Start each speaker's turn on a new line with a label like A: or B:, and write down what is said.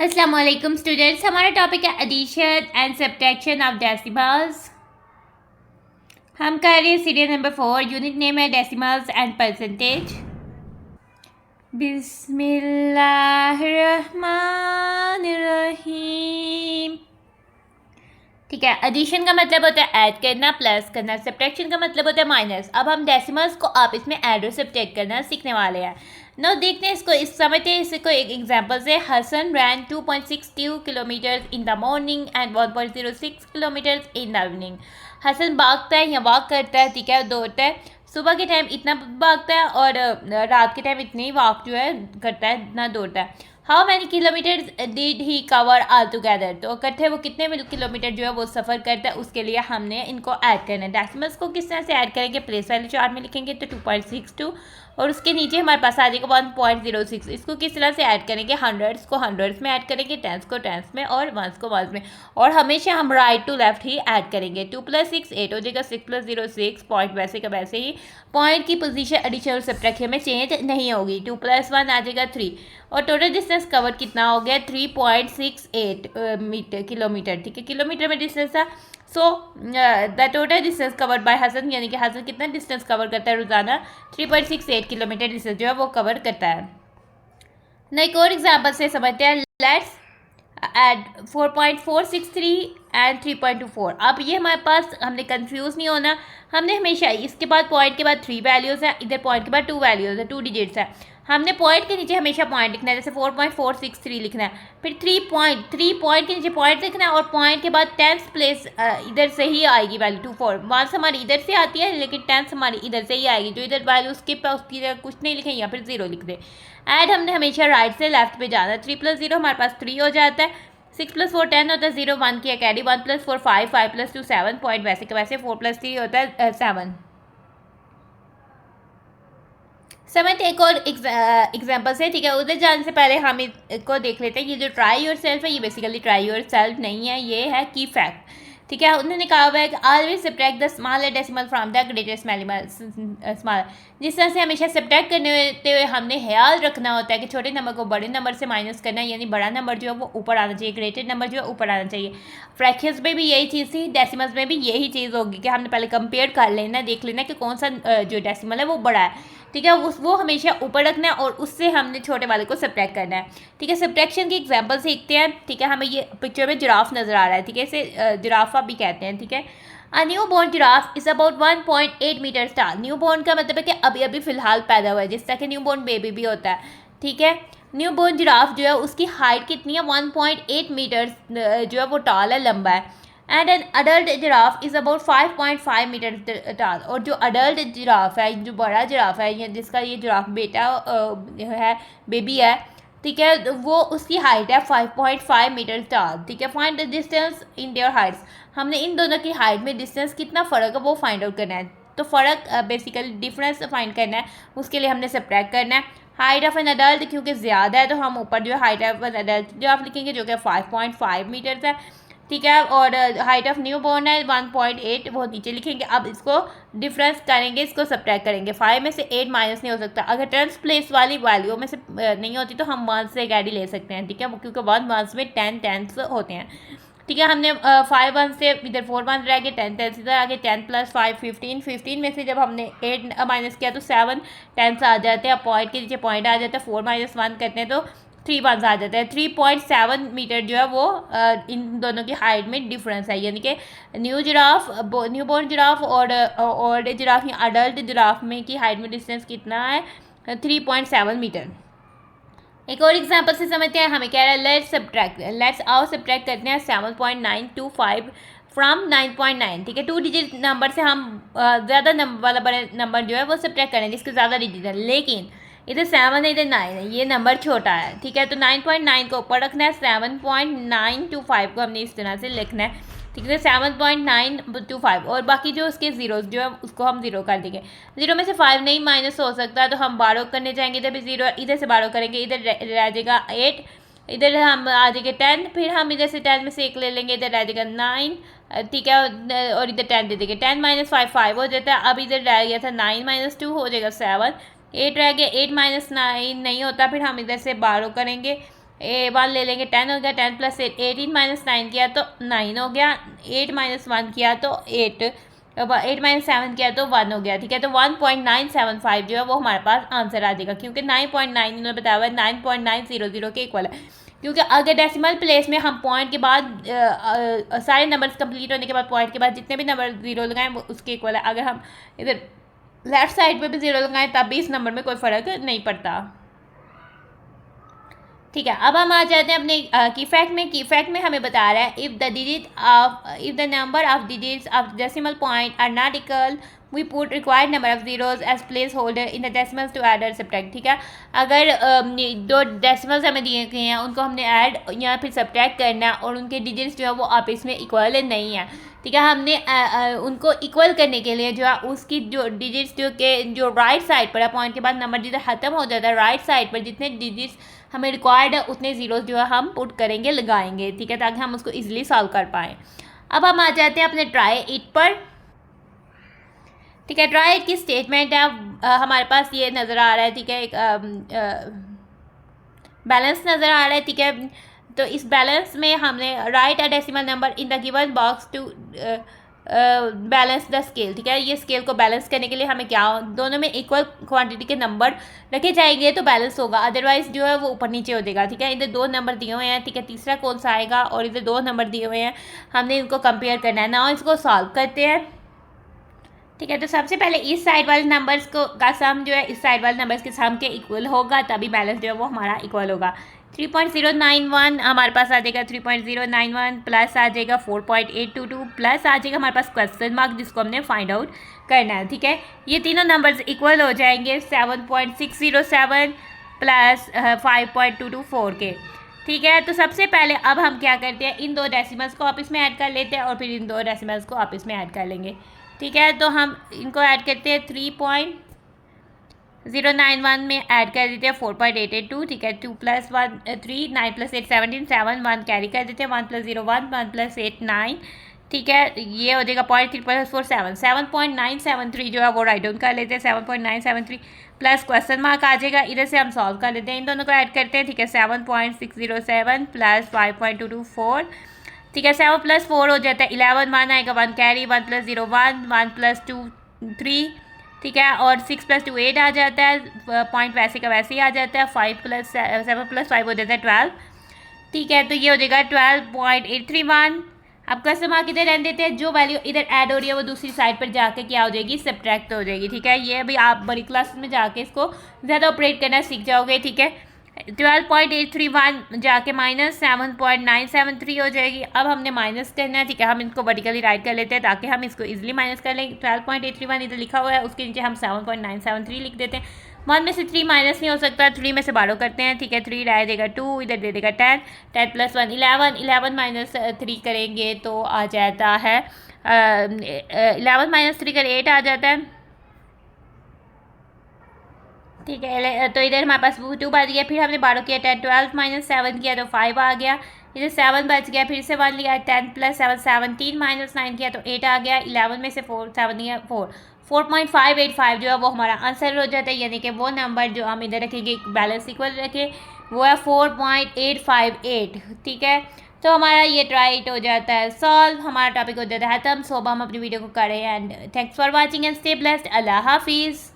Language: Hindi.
A: अस्सलाम वालेकुम स्टूडेंट्स। हमारा टॉपिक है addition and subtraction of decimals. हम कर रहे हैं सीरियल नंबर 4। यूनिट नेम है डेसिमल्स एंड परसेंटेज। बिस्मिल्लाहिर्रहमानिर्रहीम। ठीक है, एडिशन का मतलब होता है ऐड करना, प्लस करना। सब्ट्रैक्शन का मतलब होता है माइनस। अब हम डेसिमल्स को आपस में ऐड और सब्ट्रैक्ट करना सीखने वाले हैं। नो देखते हैं इसको, इस समझते हैं इसको एक एग्जांपल से। Hasan ran 2.62 kilometre in the morning and 1.06 kilometre in the evening. Hasan भागता है या वॉक करता है, ठीक है, दौड़ता है। सुबह के टाइम इतना भागता है और रात के टाइम इतनी वॉक जो है करता है, इतना दौड़ता है। How many kilometres did he cover all together. तो इकट्ठे वो कितने किलोमीटर जो है वो सफ़र करता है, उसके लिए हमने इनको ऐड करना है। डेसिमल्स को किस तरह से ऐड करेंगे, प्लेस वैल्यू चार्ट में लिखेंगे तो 2.62 और उसके नीचे हमारे पास आ जाएगा 1.06। इसको किस तरह से ऐड करेंगे, हंड्रेड्स को हंड्रेड्स में ऐड करेंगे, टेंस को टेंस में और वंस को वंस में। और हमेशा हम राइट टू लेफ्ट ही ऐड करेंगे। 2 + 6 8 हो जाएगा, 6 + 0 6। पॉइंट वैसे का वैसे ही, पॉइंट की पोजीशन एडिशन और सब्ट्रैक्शन में चेंज नहीं होगी। 2 + 1 आ जाएगा 3 और टोटल डिस्टेंस कवर कितना हो गया 3.68 किलोमीटर। ठीक है, किलोमीटर में डिस्टेंस था। So the total distance covered by Hasan, यानी कि हसन कितना डिस्टेंस कवर करता है रोजाना, 3.68 किलोमीटर डिस्टेंस जो है वो कवर करता है। ना एक और एग्जाम्पल से समझते हैं। Let's add 4.463 and 3.24। अब ये हमारे पास, हमने कंफ्यूज नहीं होना, हमने हमेशा इसके बाद पॉइंट के बाद 3 वैल्यूज़ है, इधर पॉइंट के बाद 2 वैल्यूज़ है, 2 डिजिट्स है। हमने पॉइंट के नीचे हमेशा पॉइंट लिखना है, जैसे 4.463 लिखना है, फिर 3 पॉइंट के नीचे पॉइंट लिखना है और पॉइंट के बाद 10th प्लेस इधर से ही आएगी वैल्यू 24। वंस हमारी इधर से आती है लेकिन 10th हमारी इधर से ही आएगी। जो इधर वैल्यू स्किप है उसकी इधर कुछ नहीं लिखें या फिर 0 लिख दें। ऐड हमने हमेशा राइट से लेफ्ट पे जाना है। 3 + 0 हमारे पास 3 हो जाता है, 6 + 4 10 होता है, 0 1 किया कैरी, 1 + 4 5 5 + 2 7। पॉइंट वैसे के वैसे, 4 + 3 होता है 7। समझते एक और एग्जाम्पल से। ठीक है, उधर जाने से पहले हम इसको देख लेते हैं। ये जो ट्राई योर सेल्फ है, ये बेसिकली ट्राई योर सेल्फ नहीं है, ये है की फैक्ट। ठीक है, उन्होंने कहा हुआ है कि always subtract the smaller decimal from the greatest small. जिस तरह से हमेशा सब्ट्रैक्ट करने हुए हमने ख्याल रखना होता है कि छोटे नंबर को बड़े नंबर से माइनस करना है, यानी बड़ा नंबर जो है वो ऊपर आना चाहिए, ग्रेटेड नंबर जो है ऊपर आना चाहिए। फ्रैक्शंस में भी यही चीज़ थी, डेसिमल्स में भी यही चीज़ होगी कि हमने पहले कंपेयर कर लेना, देख लेना कि कौन सा जो डेसिमल है वो बड़ा है। ठीक है, वो हमेशा ऊपर रखना है और उससे हमने छोटे वाले को सब्ट्रैक्ट करना है। ठीक है, सब्ट्रैक्शन की एग्जांपल सीखते हैं। ठीक है, हमें ये पिक्चर में जिराफ नज़र आ रहा है, ठीक है, इसे जिराफा भी कहते हैं। ठीक है, a new born giraffe is about 1.8 metre tall. New born का मतलब है कि अभी अभी फिलहाल पैदा हुआ है, जिस तरह के न्यू बॉर्न बेबी भी होता है। ठीक है, न्यू बॉर्न जिराफ जो है उसकी हाइट कितनी है, 1.8 मीटर जो है वो टाल है, लंबा है। And an adult giraffe is about 5.5 metre tall. और जो अडल्ट जिराफ है, जो बड़ा जिराफ है, जिसका ये जिराफ बेटा है, बेबी है, ठीक है, वो उसकी हाइट है 5.5 मीटर टाल। ठीक है, find the distance in their Heights. हमने इन दोनों की हाइट में डिस्टेंस कितना फ़र्क है वो फाइंड आउट करना है। तो फ़र्क बेसिकली डिफरेंस फाइंड करना है, उसके लिए हमने सब्ट्रैक्ट करना है। हाइट ऑफ एन अडल्ट क्योंकि ज़्यादा है तो हम ऊपर जो है हाइट ऑफ एन अडल्ट जो आप लिखेंगे, जो कि 5.5 मीटर्स है। ठीक है, और हाइट ऑफ न्यू बॉर्न है 1.8, वो नीचे लिखेंगे। अब इसको डिफरेंस करेंगे, इसको सब्ट्रैक्ट करेंगे। 5 में से 8 माइनस नहीं हो सकता। अगर 10th प्लेस वाली वैल्यू में से नहीं होती तो हम 1 से गाड़ी ले सकते हैं। ठीक है, क्योंकि 1 में 10 टेंथ्स होते हैं। ठीक है, हमने 5 1 से इधर 4 1 रह गए, 10 10 इधर आ गए, 10 + 5 15 15 में से जब हमने 8 माइनस किया तो 7 10 आ जाते हैं। पॉइंट के नीचे पॉइंट आ जाता है, 4 - 1 करते हैं तो 3 1 आ जाता है। 3.7 मीटर जो है वो इन दोनों की हाइट में डिफरेंस है, यानी कि न्यू बॉर्न जिराफ और ओल्ड जिराफ या अडल्ट जिराफ में की हाइट में डिस्टेंस कितना है, 3.7 मीटर। एक और एग्जांपल से समझते हैं। हमें कह रहा है लेट्स आओ सब्ट्रैक्ट करते हैं 7.925 फ्रॉम 9.9। ठीक है, 2 डिजिट नंबर से हम ज़्यादा नंबर वाला बड़ा नंबर जो है वो सब्ट्रैक्ट करें जिसके ज़्यादा डिजिट है, लेकिन इधर 7 है इधर 9 है, ये नंबर छोटा है। ठीक है, तो 9.9 को ऊपर रखना है, 7.925 को हमने इस तरह से लिखना है। ठीक है, 7.925 और बाकी जो उसके ज़ीरोज़ जो है उसको हम 0 कर देंगे। 0 में से 5 नहीं माइनस हो सकता तो हम बारो करने जाएंगे, इधर भी 0, इधर से बारो करेंगे, इधर रह जाएगा 8, इधर हम आ जाएंगे 10, फिर हम इधर से 10 में से 1 ले लेंगे, इधर रह जाएगा 9। ठीक है, और इधर 10 दे देंगे, 10 - 5 5 हो जाता है। अब इधर रह गया था 9 - 2 हो जाएगा 7, 8 रह गया, 8 - 9 नहीं होता, फिर हम इधर से बारो करेंगे, 1 ले लेंगे 10 हो गया, 10 + 8 18 - 9 किया तो 9 हो गया, 8 - 1 किया तो 8, 8 - 7 किया तो 1 हो गया, ठीक है। तो 1.975 जो है वो हमारे पास आंसर आ जाएगा, क्योंकि 9.9 इन्होंने बताया हुआ है 9.900 के इक्वल है। क्योंकि अगर डेसिमल प्लेस में हम पॉइंट के बाद सारे नंबर्स कंप्लीट होने के बाद पॉइंट के बाद जितने भी नंबर जीरो लगाएं वो उसके इक्वल है। अगर हम इधर लेफ्ट साइड पे भी जीरो लगाएं तब भी इस नंबर में कोई फ़र्क नहीं पड़ता, ठीक है। अब हम आ जाते हैं अपने की फैक्ट में हमें बता रहा है if the number of digits of decimal point are not equal we put required number of zeros as place holder in the decimals to add और सब्ट्रैक्ट, ठीक है। अगर दो डेसिमल्स हमें दिए गए हैं उनको हमने ऐड या फिर सब्ट्रैक्ट करना है और उनके डिजिट्स जो है वो आपस में इक्वल नहीं है, ठीक है। हमने उनको इक्वल करने के लिए जो है उसकी जो डिजिट्स जो राइट साइड पर है, पॉइंट के बाद नंबर जिधर ख़त्म हो जाता है राइट साइड पर जितने डिजिट्स हमें रिक्वायर्ड है उतने ज़ीरोज़ जो है हम पुट करेंगे, लगाएंगे, ठीक है, ताकि हम उसको इजीली सॉल्व कर पाएँ। अब हम आ जाते हैं अपने ट्राई इट पर, ठीक है। ट्राई इट की स्टेटमेंट है, हमारे पास ये नज़र आ रहा है, ठीक है, एक बैलेंस नज़र आ रहा है, ठीक है। तो इस बैलेंस में हमने write a decimal number in the given box to balance the scale, ठीक है। ये स्केल को बैलेंस करने के लिए हमें क्या दोनों में इक्वल क्वांटिटी के नंबर रखे जाएंगे तो बैलेंस होगा, अदरवाइज जो है वो ऊपर नीचे हो जाएगा, ठीक है। इधर 2 नंबर दिए हुए हैं, ठीक है, तीसरा कौन सा आएगा और इधर 2 नंबर दिए हुए हैं, हमने इनको कंपेयर करना है ना, इसको सॉल्व करते हैं, ठीक है। तो सबसे पहले इस साइड वाले नंबर्स को का सम जो है इस साइड वाले नंबर्स के सम के इक्वल होगा, तभी बैलेंस जो है वो हमारा इक्वल होगा। 3.091 हमारे पास आ जाएगा, 3.091 प्लस आ जाएगा 4.822 प्लस आ जाएगा हमारे पास क्वेश्चन मार्क जिसको हमने फाइंड आउट करना है, ठीक है। ये तीनों नंबर्स इक्वल हो जाएंगे 7.607 प्लस 5.224 के, ठीक है। तो सबसे पहले अब हम क्या करते हैं, इन 2 डेसिमल्स को आपस में ऐड कर लेते हैं और फिर इन 2 डेसिमल्स को आपस में ऐड कर लेंगे, ठीक है। तो हम इनको ऐड करते हैं 3.091 में ऐड कर देते हैं 4.882, ठीक है। 2 + 1 3 9 + 8 17 7 1 कैरी कर देते हैं, 1 + 0 1 1 + 8 9, ठीक है। ये हो जाएगा 0.3 + 4 7 7.973 जो है वो राइट डाउन कर लेते हैं, 7.973 प्लस क्वेश्चन मार्क आ जाएगा, इधर से हम सॉल्व कर लेते हैं, इन दोनों को ऐड करते हैं, ठीक है। 7.607 प्लस 5.224, ठीक है। 7 + 4 हो जाता है 11, 1 आएगा 1 कैरी, 1 + 0 1 1 + 2 3, ठीक है। और 6 + 2 8 आ जाता है, पॉइंट वैसे का वैसे ही आ जाता है, 5 + 7 + 5 हो जाता है 12, ठीक है। तो ये हो जाएगा 12.831। अब क्वेश्चन मार्क इधर रहने देते हैं, जो वैल्यू इधर ऐड हो रही है वो दूसरी साइड पर जाके क्या हो जाएगी, सब्ट्रैक्ट हो जाएगी, ठीक है। ये अभी आप बड़ी क्लास में जाके इसको ज़्यादा ऑपरेट करना सीख जाओगे, ठीक है। 12.831 जाके -7.973 हो जाएगी। अब हमने माइनस करना है, ठीक है, हम इनको वर्टिकली राइट कर लेते हैं ताकि हम इसको इजीली माइनस कर लें। 12.831 इधर लिखा हुआ है, उसके नीचे हम 7.973 लिख देते हैं। 1 में से 3 माइनस नहीं हो सकता, 3 में से बारो करते हैं, ठीक है। 3 रह देगा 2, इधर दे देगा 10, 10 + 1 11, 11 - 3 करेंगे तो आ जाता है 11 - 3 कर 8 आ जाता है, ठीक है। तो इधर हमारे पास 2 बच गया, फिर हमने 12 किया 10, 12 - 7 किया तो 5 आ गया, इधर 7 बच गया, फिर से 1 लिया 10 + 7 17 - 9 किया तो 8 आ गया, 11 में से 4 7 लिया 4 4.585 जो है वो हमारा आंसर हो जाता है, यानी कि वो नंबर जो हम इधर रखेंगे बैलेंस इक्वल रखें वो है 4.858, ठीक है। तो हमारा ये ट्राई इट हो जाता है सॉल्व, हमारा टॉपिक हो जाता है खत्म। सो अब हम अपनी वीडियो को करें and thanks for watching and stay blessed, Allah हाफिज़।